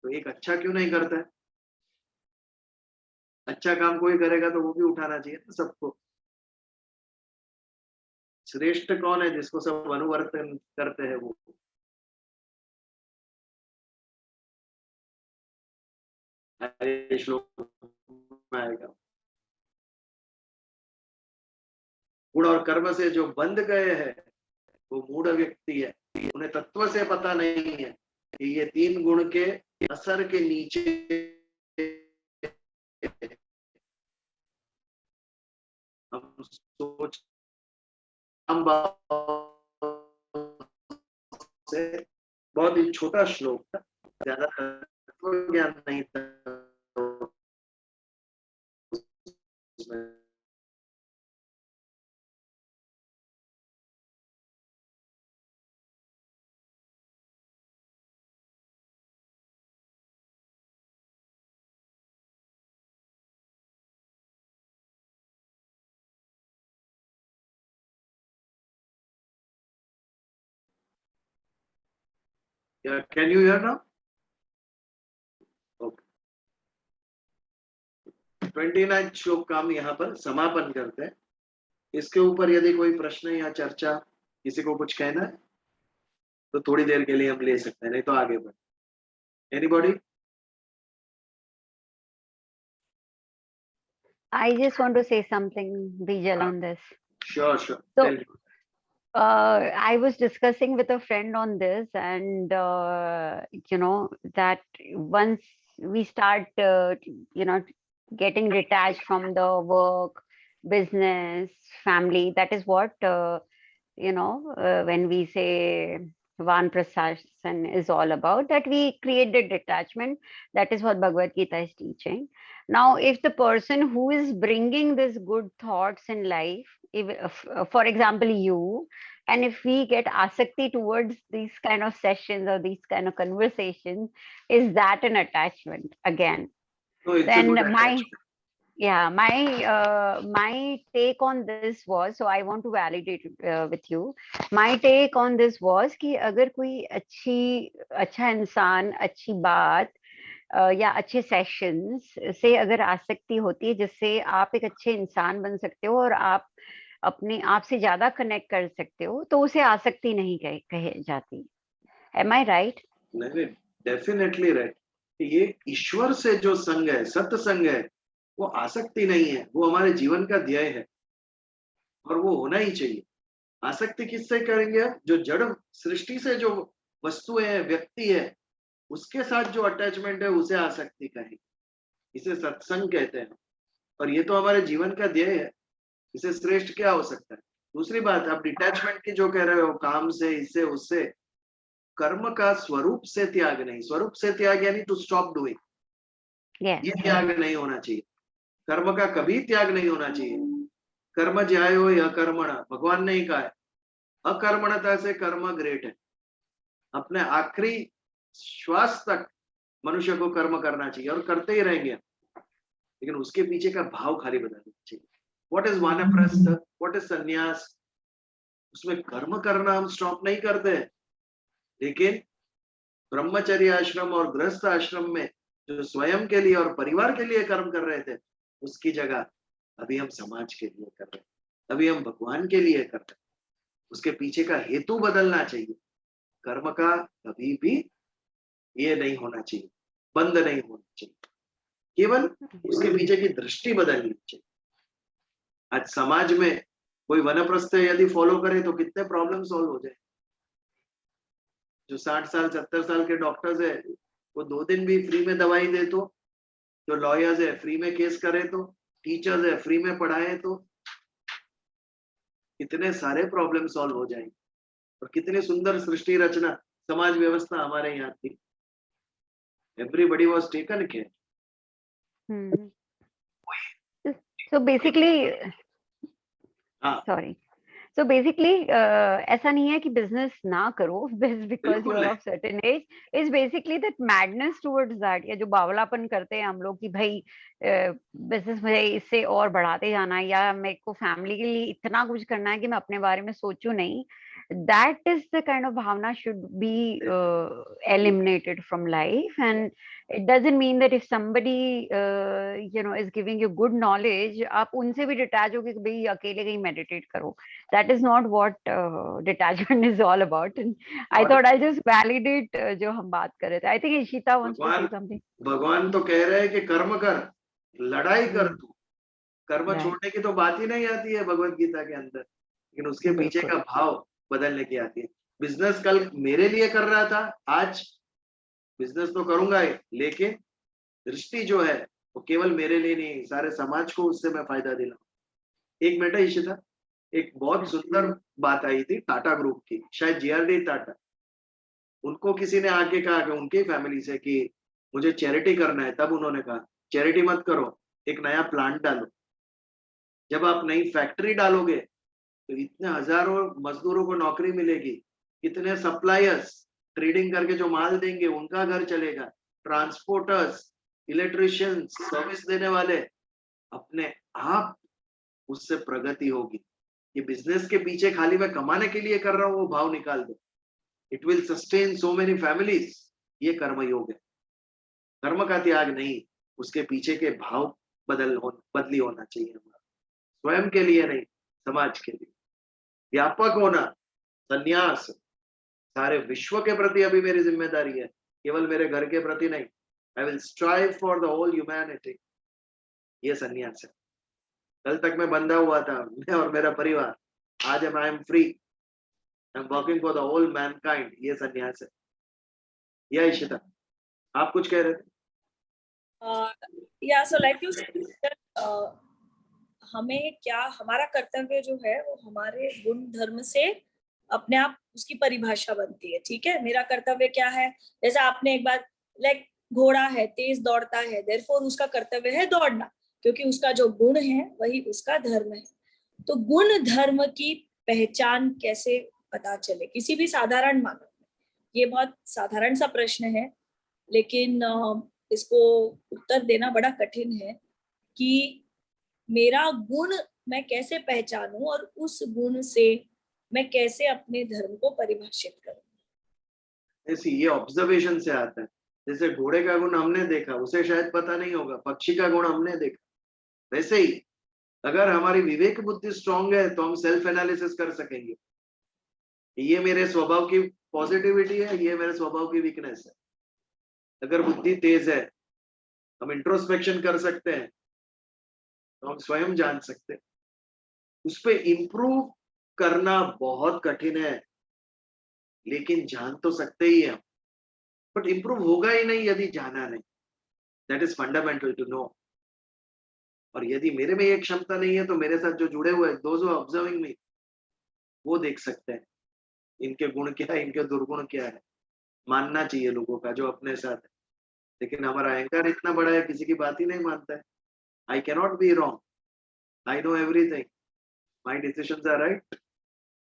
तो एक अच्छा क्यों नहीं करता है? अच्छा काम कोई करेगा तो वो भी उठाना चाहिए ना सबको। श्रेष्ठ कौन है? जिसको सब अनुवर्तन करते हैं वो। आगे श्लोक में आएगा। गुण और कर्म से जो बंध गए हैं वो मूढ़ व्यक्ति है, उन्हें तत्व से पता नहीं है कि ये 3 गुण के असर के नीचे हम सोच हम से बहुत ही छोटा श्लोक था, ज्यादा तत्व ज्ञान नहीं था उसमें। Can you here now? Okay, 29 श्लोक का हम यहाँ पर समापन करते हैं। इसके ऊपर यदि कोई प्रश्न या चर्चा किसी को कुछ कहना है तो थोड़ी देर के लिए हम ले सकते हैं, नहीं तो आगे बढ़। Anybody? I just want to say something, Bijal, on this. Sure, sure. So, Tell me. I was discussing with a friend on this, and that once we start, getting detached from the work, business, family, that is what when we say Van-Prasasan is all about, that we create the detachment. That is what Bhagavad Gita is teaching. Now, if the person who is bringing these good thoughts in life, for example, you, and if we get asakti towards these kind of sessions or these kind of conversations, is that an attachment again? No, it's a Then good attachment. my take on this was, so I want to validate with you. My take on this was कि अगर कोई अच्छा इंसान, अच्छी बात या अच्छे sessions से अगर आसक्ति होती है जिससे आप एक अच्छे इंसान बन सकते हो और आप अपने आप से ज्यादा कनेक्ट कर सकते हो, तो उसे आसक्ति नहीं कहे जाती। Am I right? नहीं, डेफिनेटली राइट। ये ईश्वर से जो संग है, सत्संग है, वो आसक्ति नहीं है, वो हमारे जीवन का ध्येय है और वो होना ही चाहिए। आसक्ति किससे करेंगे हम? जो जड़ सृष्टि से जो वस्तुएं है, व्यक्ति है, उसके साथ जो अटैचमेंट है उसे आसक्ति कहेंगे। इसे सत्संग कहते हैं और ये तो हमारे जीवन का ध्येय है। इसे श्रेष्ठ क्या हो सकता है? दूसरी बात, आप डिटैचमेंट की जो कह रहे हो, काम से, इससे, उससे, कर्म का स्वरूप से त्याग नहीं। स्वरूप से त्याग यानी टू स्टॉप डूइंग, ये त्याग नहीं होना चाहिए। कर्म का कभी त्याग नहीं होना चाहिए। कर्म ज्यायो या कर्मणा, भगवान ने ही कहा है, अकर्मणता से कर्म ग्रेट है। अपने आखिरी श्वास तक मनुष्य को कर्म करना चाहिए और करते ही रहेंगे, लेकिन उसके पीछे का भाव खाली बदलना चाहिए। व्हाट इज वानप्रस्थ, व्हाट इज संन्यास, उसमें कर्म करना हम स्टॉप नहीं करते, लेकिन ब्रह्मचर्य आश्रम और गृहस्थ आश्रम में जो स्वयं के लिए और परिवार के लिए कर्म कर रहे थे, उसकी जगह अभी हम समाज के लिए कर रहे हैं, अभी हम भगवान के लिए कर रहे हैं। उसके पीछे का हेतु बदलना चाहिए। कर्म का कभी भी ये नहीं होना चाहिए, बंद नहीं होना चाहिए, केवल उसके पीछे की दृष्टि बदलनी चाहिए। आज समाज में कोई वनप्रस्थ यदि फॉलो करे तो कितने प्रॉब्लम सॉल्व हो जाए। जो 60 साल 70 साल के डॉक्टर्स है, वो 2 दिन भी फ्री में दवाई दे तो, जो लॉयर्स है फ्री में केस करे तो, टीचर्स है फ्री में पढ़ाए तो, कितने सारे प्रॉब्लम सॉल्व हो जाएंगे और कितनी सुंदर सृष्टि रचना, समाज व्यवस्था हमारे यहाँ थी। Everybody was taken care. So basically, हाँ, sorry. So basically, ऐसा नहीं है कि business ना करो just because you बिल्कुल are नहीं। of certain age. It's basically that madness towards that, या जो बावलापन करते हैं हम लोग कि भाई बिजनेस में इससे और बढ़ाते जाना है, या मेरे को फैमिली के लिए इतना कुछ करना है कि मैं अपने बारे में सोचूं नहीं. That is the kind of bhavna should be eliminated from life. And it doesn't mean that if somebody is giving you good knowledge, आप उनसे भी डिटैच हो कि भाई अकेले कहीं मेडिटेट करो. That is not what detachment is all about. And I और thought I'll just validate जो हम बात कर रहे थे. I think Ishita wants to भगवान say something. भगवान तो कह रहे हैं कि कर्म कर, लड़ाई कर Hmm. तू, कर्म Right. छोड़ने की तो बात ही नहीं आती है भगवत गीता के अंदर, लेकिन उसके पीछे बिल्कुल. का भाव बदलने की आती है। बिजनेस कल मेरे लिए कर रहा था, आज बिजनेस तो करूंगा ही, लेकिन दृष्टि जो है वो केवल मेरे लिए नहीं, सारे समाज को उससे मैं फायदा दिलाऊं। एक मिनट इशिता, एक बहुत सुंदर बात आई थी टाटा ग्रुप की, शायद जीआरडी टाटा, उनको किसी ने आके कहा कि उनकी फैमिली से कि मुझे चैरिटी करना है, तब उन्होंने कहा चैरिटी मत करो, एक नया प्लांट डालो। जब आप नई फैक्ट्री डालोगे तो इतने हजारों मजदूरों को नौकरी मिलेगी, कितने सप्लायर्स ट्रेडिंग करके जो माल देंगे उनका घर चलेगा, ट्रांसपोर्टर्स, इलेक्ट्रिशियंस, सर्विस देने वाले, अपने आप उससे प्रगति होगी। ये बिजनेस के पीछे खाली मैं कमाने के लिए कर रहा हूँ वो भाव निकाल दो, it will sustain so many families. ये कर्म योग है, कर्म का त्याग नहीं, उसके पीछे के भाव बदली होना चाहिए हमारा, स्वयं के लिए नहीं, समाज के लिए। व्यापक होना, संन्यास, सारे विश्व के प्रति अभी मेरी जिम्मेदारी है, केवल मेरे घर के प्रति नहीं। I will strive for the whole humanity, ये संन्यास है। कल तक मैं बंधा हुआ था, मैं और मेरा परिवार, आज I am free, I am working for the whole mankind, ये संन्यास है। यह इशिता, आप कुछ कह रहे थे? Yeah, so like you said, हमें क्या, हमारा कर्तव्य जो है वो हमारे गुण धर्म से अपने आप उसकी परिभाषा बनती है। ठीक है, मेरा कर्तव्य क्या है, जैसे आपने एक बार, लाइक घोड़ा है, तेज दौड़ता है, देयरफॉर उसका कर्तव्य है दौड़ना, क्योंकि उसका जो गुण है वही उसका धर्म है। तो गुण धर्म की पहचान कैसे पता चले किसी भी साधारण मानव में, ये बहुत साधारण सा प्रश्न है, लेकिन इसको उत्तर देना बड़ा कठिन है कि मेरा गुण मैं कैसे पहचानूं और उस गुण से मैं कैसे अपने धर्म को परिभाषित करूं। ऐसी ये ऑब्जर्वेशन से आता है। जैसे घोड़े का गुण हमने देखा, उसे शायद पता नहीं होगा, पक्षी का गुण हमने देखा, वैसे ही अगर हमारी विवेक बुद्धि स्ट्रांग है तो हम सेल्फ एनालिसिस कर सकेंगे, ये मेरे स्वभाव की पॉजिटिविटी है, ये मेरे स्वभाव की वीकनेस है। अगर बुद्धि तेज है, हम इंट्रोस्पेक्शन कर सकते हैं, तो हम स्वयं जान सकते हैं। उस पर इम्प्रूव करना बहुत कठिन है, लेकिन जान तो सकते ही हैं, बट इम्प्रूव होगा ही नहीं यदि जाना नहीं। That is fundamental to know. और यदि मेरे में ये क्षमता नहीं है तो मेरे साथ जो जुड़े हुए दोज ऑब्जर्विंग मी, वो देख सकते हैं इनके गुण क्या है, इनके दुर्गुण क्या है। मानना चाहिए लोगों का जो अपने साथ है, लेकिन हमारा अहंकार इतना बड़ा है, किसी की बात ही नहीं मानता है। I cannot be wrong, I know everything, my decisions are right,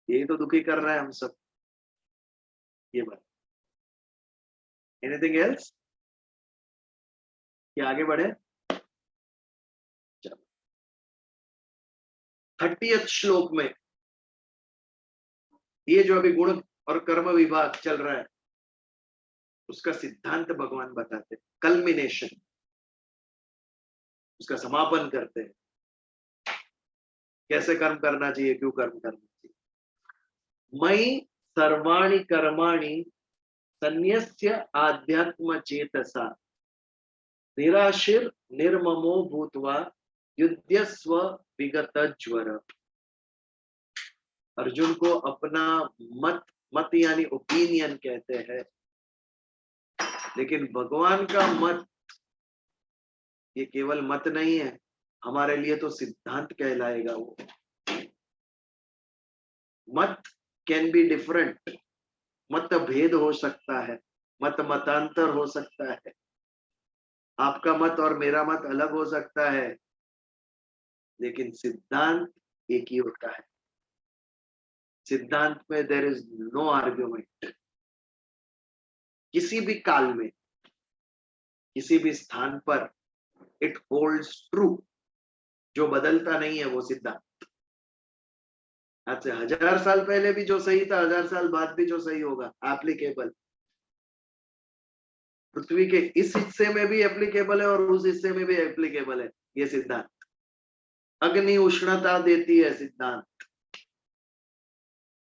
यही तो दुखी कर रहा है हम सब, ये बात। एनीथिंग एल्स, कि आगे बढ़े? 30th श्लोक में ये जो अभी गुण और कर्म विभाग चल रहा है, उसका सिद्धांत भगवान बताते हैं, कल्मिनेशन, उसका समापन करते हैं, कैसे कर्म करना चाहिए, क्यों कर्म करना चाहिए। मयि सर्वाणि कर्माणि सन्यस्य आध्यात्म चेतसा निराशिर निर्ममो भूत्वा युध्यस्व विगत ज्वर। अर्जुन को अपना मत, मत यानी ओपिनियन कहते हैं, लेकिन भगवान का मत ये केवल मत नहीं है, हमारे लिए तो सिद्धांत कहलाएगा वो। मत कैन बी डिफरेंट, मत भेद हो सकता है, मत मतांतर हो सकता है, आपका मत और मेरा मत अलग हो सकता है, लेकिन सिद्धांत एक ही होता है। सिद्धांत में देयर इज नो आर्ग्यूमेंट। किसी भी काल में, किसी भी स्थान पर इट होल्ड्स ट्रू। जो बदलता नहीं है वो सिद्धांत। आज से 1000 साल पहले भी जो सही था, 1000 साल बाद भी जो सही होगा, एप्लीकेबल। पृथ्वी के इस हिस्से में भी एप्लीकेबल है और उस हिस्से में भी एप्लीकेबल है ये सिद्धांत। अग्नि उष्णता देती है, सिद्धांत।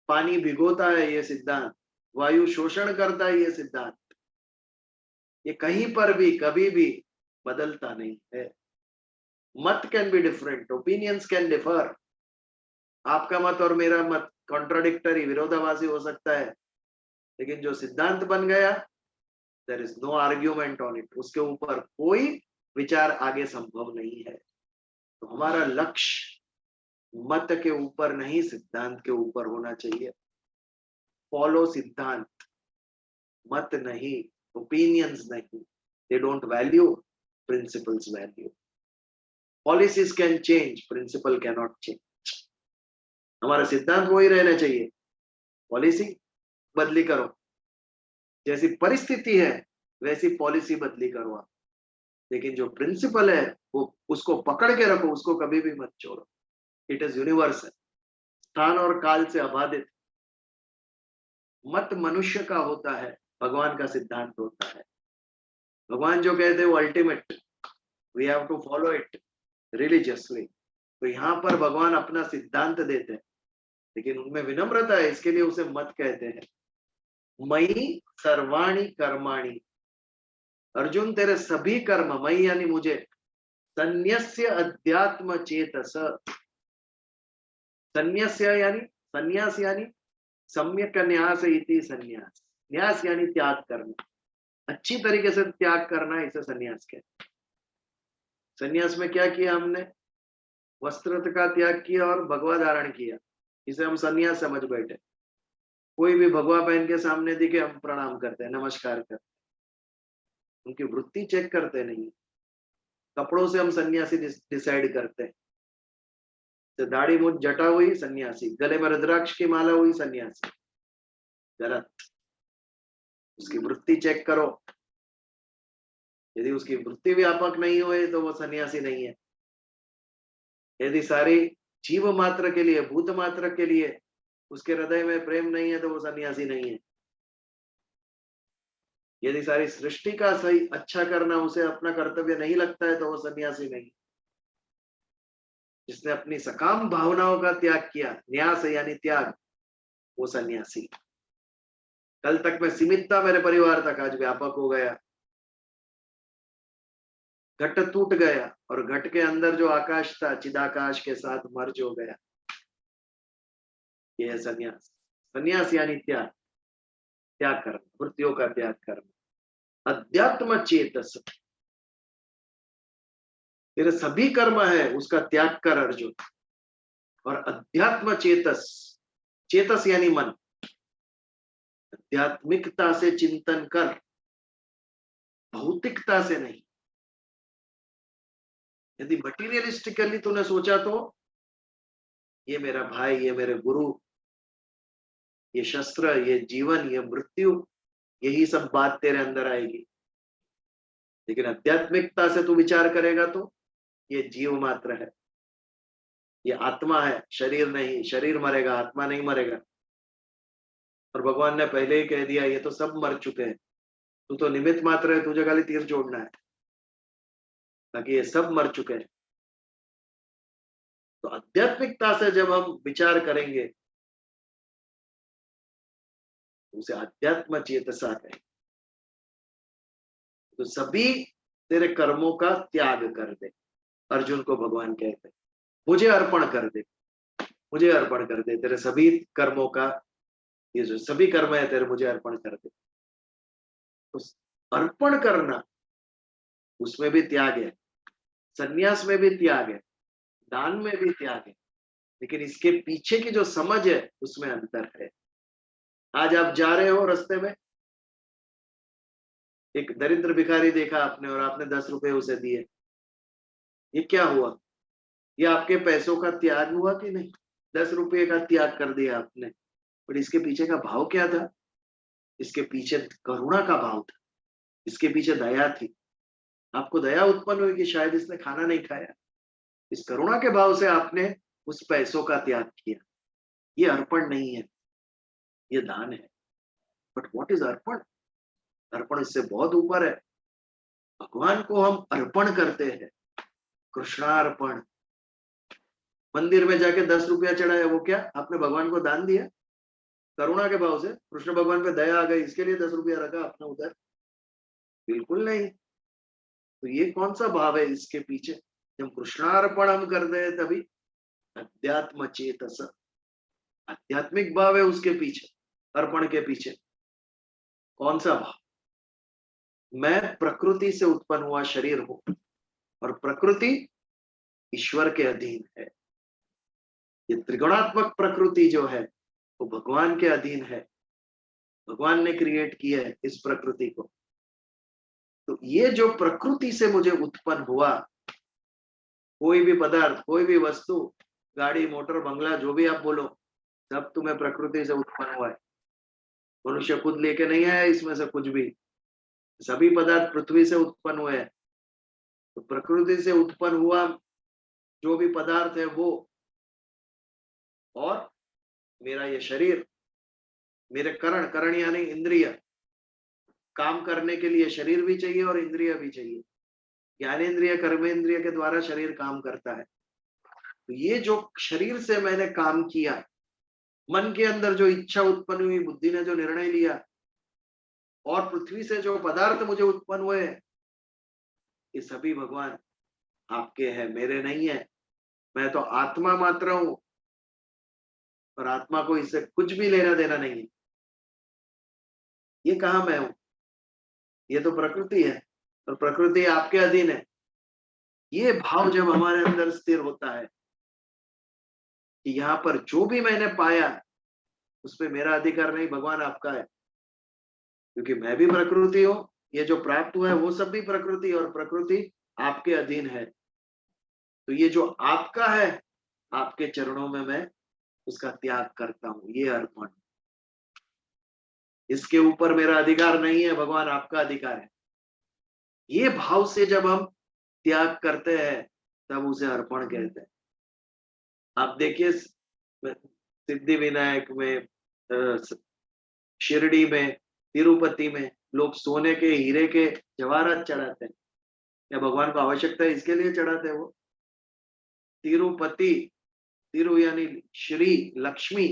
पानी भिगोता है, ये सिद्धांत। वायु शोषण करता है, ये सिद्धांत। ये कहीं पर भी कभी भी बदलता नहीं है। मत can be different, opinions can differ. आपका मत और मेरा मत कॉन्ट्राडिक्टरी, विरोधाभासी हो सकता है, लेकिन जो सिद्धांत बन गया, there is no argument on it. उसके ऊपर कोई विचार आगे संभव नहीं है। तो हमारा लक्ष्य मत के ऊपर नहीं, सिद्धांत के ऊपर होना चाहिए। फॉलो सिद्धांत, मत नहीं, ओपिनियंस नहीं। They don't value, principles value. Policies can change, principle can not change. हमारा सिद्धांत वही रहना चाहिए, पॉलिसी बदली करो। जैसी परिस्थिति है वैसी पॉलिसी बदली करो आप, लेकिन जो प्रिंसिपल है वो उसको पकड़ के रखो, उसको कभी भी मत छोड़ो। इट इज यूनिवर्सल, स्थान और काल से अबाधित। मत मनुष्य का होता है, भगवान का सिद्धांत होता है। भगवान जो कहते हैं वो ultimate, we have to follow it religiously. तो यहाँ पर भगवान अपना सिद्धांत देते हैं, लेकिन उनमें विनम्रता है, इसके लिए उसे मत कहते हैं। मयि सर्वाणि कर्माणि, अर्जुन तेरे सभी कर्म, मयि यानी मुझे, संन्यस्य अध्यात्म चेतस। संन्यस्य यानी संन्यास, यानी सम्यक न्यास इति संन्यास। न्यास यानी त्याग करना, अच्छी तरीके से त्याग करना, इसे संन्यास कहते हैं। संन्यास में क्या किया हमने? वस्त्र का त्याग किया और भगवा धारण किया, इसे हम संन्यास समझ बैठे। कोई भी भगवा पहन के सामने दिखे हम प्रणाम करते हैं, नमस्कार करते हैं, उनकी वृत्ति चेक करते नहीं। कपड़ों से हम सन्यासी डिसाइड करते हैं। तो दाढ़ी मूंछ जटा हुई सन्यासी, गले में रुद्राक्ष की माला हुई सन्यासी। गलत। उसकी वृत्ति चेक करो, यदि उसकी वृत्ति व्यापक नहीं हुई तो वो सन्यासी नहीं है। यदि सारी जीव मात्र के लिए, भूत मात्र के लिए उसके हृदय में प्रेम नहीं है तो वो सन्यासी नहीं है। यदि सारी सृष्टि का सही अच्छा करना उसे अपना कर्तव्य नहीं लगता है तो वो सन्यासी नहीं। जिसने अपनी सकाम भावनाओं का त्याग किया, न्यास यानी त्याग, वो सन्यासी। कल तक मैं सीमित था मेरे परिवार तक, आज व्यापक हो गया। घट टूट गया और घट के अंदर जो आकाश था चिदाकाश के साथ मर्ज हो गया। यह है सन्यास। सन्यास यानी त्याग, त्याग करना, वृत्तियों का त्याग करना। अध्यात्म चेतस, तेरे सभी कर्म है उसका त्याग कर अर्जुन। और अध्यात्म चेतस, चेतस यानी मन, आध्यात्मिकता से चिंतन कर, भौतिकता से नहीं। यदि मटीरियलिस्टिकली तूने सोचा तो ये मेरा भाई, ये मेरे गुरु, ये शस्त्र, ये जीवन, ये मृत्यु, यही सब बात तेरे अंदर आएगी। लेकिन आध्यात्मिकता से तू विचार करेगा तो ये जीव मात्र है, ये आत्मा है, शरीर नहीं। शरीर मरेगा, आत्मा नहीं मरेगा। और भगवान ने पहले ही कह दिया ये तो सब मर चुके हैं, तू तो निमित्त मात्र है, तुझे खाली तीर जोड़ना है, ताकि ये सब मर चुके हैं। तो आध्यात्मिकता से जब हम विचार करेंगे उसे अध्यात्म चेतसा कहें। तो सभी तेरे कर्मों का त्याग कर दे, अर्जुन को भगवान कहते, मुझे अर्पण कर दे, मुझे अर्पण कर दे, तेरे सभी कर्मों का, ये जो सभी कर्म है तेरे, मुझे अर्पण कर दे। तो अर्पण करना, उसमें भी त्याग है, सन्यास में भी त्याग है, दान में भी त्याग है, लेकिन इसके पीछे की जो समझ है उसमें अंतर है। आज आप जा रहे हो रास्ते में, एक दरिद्र भिखारी देखा आपने और आपने 10 रुपए उसे दिए, ये क्या हुआ? ये आपके पैसों का त्याग हुआ कि नहीं? 10 रुपये का त्याग कर दिया आपने, बट इसके पीछे का भाव क्या था? इसके पीछे करुणा का भाव था, इसके पीछे दया थी। आपको दया उत्पन्न हुई कि शायद इसने खाना नहीं खाया, इस करुणा के भाव से आपने उस पैसों का त्याग किया। ये अर्पण नहीं है, ये दान है। बट व्हाट इज अर्पण? अर्पण इससे बहुत ऊपर है। भगवान को हम अर्पण करते हैं, कृष्णार्पण। मंदिर में जाके 10 रुपया चढ़ाया, वो क्या आपने भगवान को दान दिया? करुणा के भाव से कृष्ण भगवान पे दया आ गई, इसके लिए 10 रुपया रखा आपने उधर? बिल्कुल नहीं। तो ये कौन सा भाव है इसके पीछे? जब कृष्णार्पण हम करते हैं तभी अध्यात्म चेतस, आध्यात्मिक भाव है उसके पीछे, अर्पण के पीछे। कौन सा भाव? मैं प्रकृति से उत्पन्न हुआ शरीर हूं और प्रकृति ईश्वर के अधीन है। ये त्रिगुणात्मक प्रकृति जो है वो भगवान के अधीन है। भगवान ने क्रिएट किया है इस प्रकृति को। तो ये जो प्रकृति से मुझे उत्पन्न हुआ, कोई भी पदार्थ, कोई भी वस्तु, गाड़ी, मोटर, बंगला, जो भी आप बोलो, सब तुम्हें प्रकृति से उत्पन्न हुआ है। मनुष्य खुद लेके नहीं आया इसमें से कुछ भी। सभी पदार्थ पृथ्वी से उत्पन्न हुए हैं। तो प्रकृति से उत्पन्न हुआ जो भी पदार्थ है वो, और मेरा ये शरीर, मेरे करण यानी इंद्रिय, काम करने के लिए शरीर भी चाहिए और इंद्रिय भी चाहिए। ज्ञानेन्द्रिय, कर्मेंद्रिय के द्वारा शरीर काम करता है। तो ये जो शरीर से मैंने काम किया, मन के अंदर जो इच्छा उत्पन्न हुई, बुद्धि ने जो निर्णय लिया, और पृथ्वी से जो पदार्थ मुझे उत्पन्न हुए, ये सभी भगवान आपके हैं, मेरे नहीं है। मैं तो आत्मा मात्र हूं और आत्मा को इससे कुछ भी लेना देना नहीं है। ये कहा मैं हूं? ये तो प्रकृति है और प्रकृति आपके अधीन है। ये भाव जब हमारे अंदर स्थिर होता है कि यहाँ पर जो भी मैंने पाया उसमें मेरा अधिकार नहीं, भगवान आपका है, क्योंकि मैं भी प्रकृति हूं, ये जो प्राप्त हुआ है वो सब भी प्रकृति, और प्रकृति आपके अधीन है। तो ये जो आपका है, आपके चरणों में मैं उसका त्याग करता हूं, ये अर्पण। इसके ऊपर मेरा अधिकार नहीं है, भगवान आपका अधिकार है। ये भाव से जब हम त्याग करते हैं तब उसे अर्पण कहते हैं। आप देखिए सिद्धि विनायक में, शिरडी में, तिरुपति में लोग सोने के, हीरे के जवाहरात चढ़ाते हैं। या भगवान को आवश्यकता है इसके लिए चढ़ाते हैं वो? तिरुपति, तिरु यानी श्री, लक्ष्मी,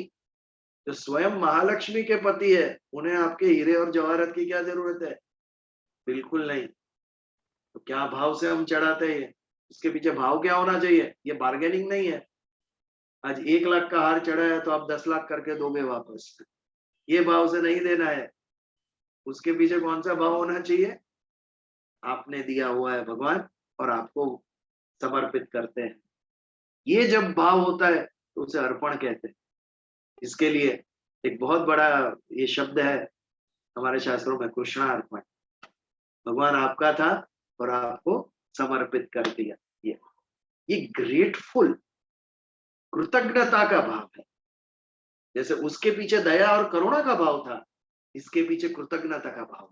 जो स्वयं महालक्ष्मी के पति है, उन्हें आपके हीरे और जवाहरात की क्या जरूरत है? बिल्कुल नहीं। तो क्या भाव से हम चढ़ाते हैं? इसके पीछे भाव क्या होना चाहिए? ये बार्गेनिंग नहीं है। आज 1 लाख का हार चढ़ा है तो आप 10 लाख करके दोगे वापस, ये भाव से नहीं देना है। उसके पीछे कौन सा भाव होना चाहिए? आपने दिया हुआ है भगवान और आपको समर्पित करते हैं। ये जब भाव होता है तो उसे अर्पण कहते हैं। इसके लिए एक बहुत बड़ा ये शब्द है हमारे शास्त्रों में, कृष्णार्पण। भगवान आपका था और आपको समर्पित कर दिया। ये ग्रेटफुल, कृतज्ञता का भाव है। जैसे उसके पीछे दया और करुणा का भाव था, इसके पीछे कृतज्ञता का भाव।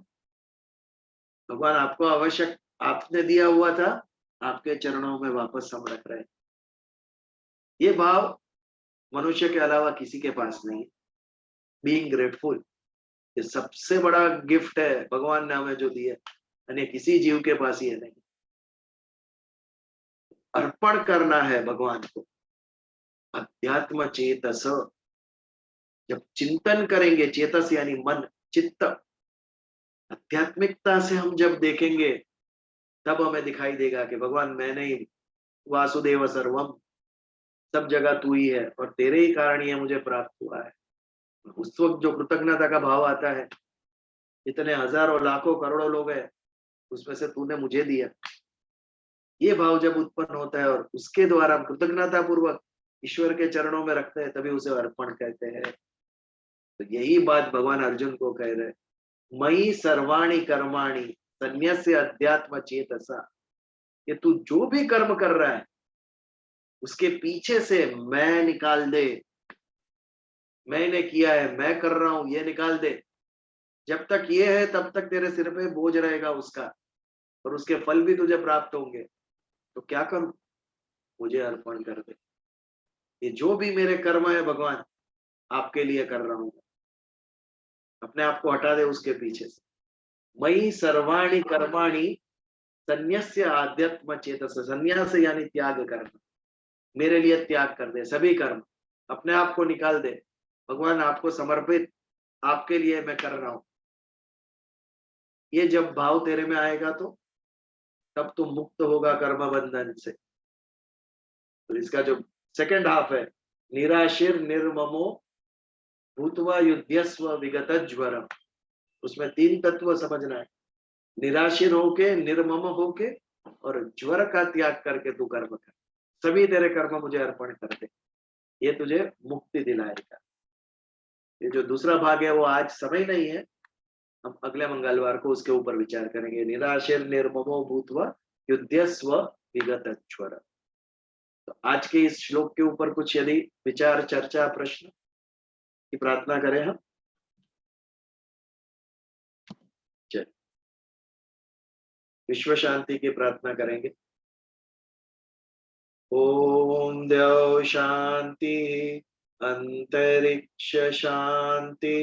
भगवान आपको आवश्यक, आपने दिया हुआ था, आपके चरणों में वापस हम रख रहे हैं। ये भाव मनुष्य के अलावा किसी के पास नहीं है। बीइंग ग्रेटफुल, ये सबसे बड़ा गिफ्ट है भगवान ने हमें जो दिया, अन्य किसी जीव के पास ये नहीं। अर्पण करना है भगवान को। अध्यात्म चेतस, जब चिंतन करेंगे, चेतस यानी मन, चित्त, आध्यात्मिकता से हम जब देखेंगे तब हमें दिखाई देगा कि भगवान मैं नहीं, वासुदेव सर्वम, सब जगह तू ही है और तेरे ही कारण ये मुझे प्राप्त हुआ है। उस वक्त जो कृतज्ञता का भाव आता है, इतने हजारों लाखों करोड़ों लोग हैं, उसमें से तूने मुझे दिया, ये भाव जब उत्पन्न होता है और उसके द्वारा कृतज्ञता पूर्वक ईश्वर के चरणों में रखते हैं, तभी उसे अर्पण कहते हैं। तो यही बात भगवान अर्जुन को कह रहे, मयि सर्वाणि कर्माणि सन्यस्य अध्यात्म चेतसा। ये तू जो भी कर्म कर रहा है उसके पीछे से मैं निकाल दे, मैंने किया है, मैं कर रहा हूं, ये निकाल दे। जब तक ये है तब तक तेरे सिर पे बोझ रहेगा उसका, और उसके फल भी तुझे प्राप्त होंगे। तो क्या करूं? मुझे अर्पण कर दे। ये जो भी मेरे कर्म है भगवान, आपके लिए कर रहा हूं। अपने आप को हटा दे उसके पीछे से। मई सर्वाणी कर्माणि संन्यस्य आध्यात्म चेतस। संन्यास यानी त्याग करना। मेरे लिए त्याग कर दे सभी कर्म, अपने आप को निकाल दे। भगवान आपको समर्पित, आपके लिए मैं कर रहा हूं। ये जब भाव तेरे में आएगा तो तब तुम मुक्त होगा कर्म बंधन से। तो इसका जो सेकंड हाफ है, निराशिर निर्ममो भूतवा युध्यस्व विगत ज्वरम, उसमें 3 तत्व समझना है। निराशिर होके, निर्मम होके, और ज्वर का त्याग करके तू कर्म कर। सभी तेरे कर्म मुझे अर्पण कर दे, ये तुझे मुक्ति दिलाएगा। ये जो दूसरा भाग है वो आज समय नहीं है, हम अगले मंगलवार को उसके ऊपर विचार करेंगे। निराशिर निर्ममो भूतवा युध्यस्व विगत ज्वर। तो आज के इस श्लोक के ऊपर कुछ यदि विचार, चर्चा, प्रश्न की प्रार्थना करें हम। चल विश्व शांति की प्रार्थना करेंगे। ओम द्यौ शांति, अंतरिक्ष शांति,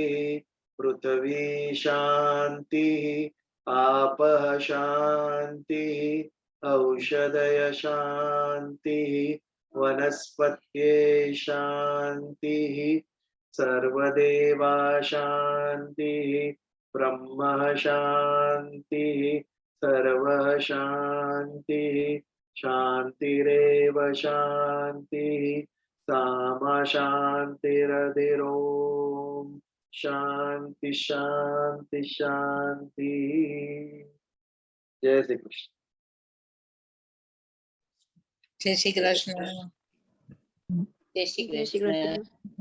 पृथ्वी शांति, आपः शांति, औषधय शांति, वनस्पत्ये शांति, सर्वदेवा शांति, ब्रह्म शांति, सर्व शांति, शांतिरेव शांति, सामा शांतिरधिरोम। शांति शांति शांति। जय श्री कृष्ण। जय श्री कृष्ण। जय श्री जय श्री कृष्ण। कृष्ण।